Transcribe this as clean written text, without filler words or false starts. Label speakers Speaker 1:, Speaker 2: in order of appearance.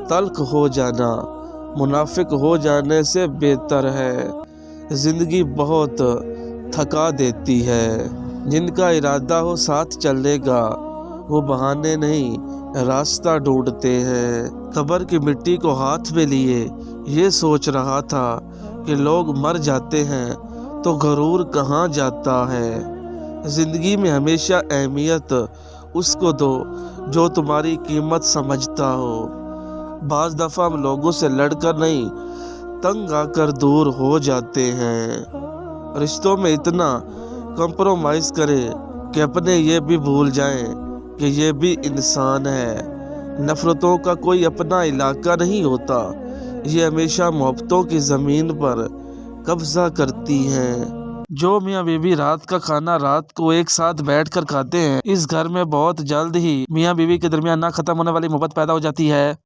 Speaker 1: तल्ख हो जाना मुनाफिक हो जाने से बेहतर है। ज़िंदगी बहुत थका देती है। जिनका इरादा हो साथ चलने का वो बहाने नहीं रास्ता ढूंढते हैं। कब्र की मिट्टी को हाथ में लिए ये सोच रहा था कि लोग मर जाते हैं तो गरूर कहाँ जाता है। ज़िंदगी में हमेशा अहमियत उसको दो जो तुम्हारी कीमत समझता हो। बाज़ दफ़ा हम लोगों से लड़कर नहीं तंग आकर दूर हो जाते हैं। रिश्तों में इतना कंप्रोमाइज़ करें कि अपने ये भी भूल जाएं कि ये भी इंसान है। नफ़रतों का कोई अपना इलाका नहीं होता, ये हमेशा मोहब्बतों की ज़मीन पर कब्ज़ा करती हैं। जो मियाँ बीवी रात का खाना रात को एक साथ बैठकर खाते हैं, इस घर में बहुत जल्द ही मियाँ बीवी के दरमियान ना ख़त्म होने वाली मोहब्बत पैदा हो जाती है।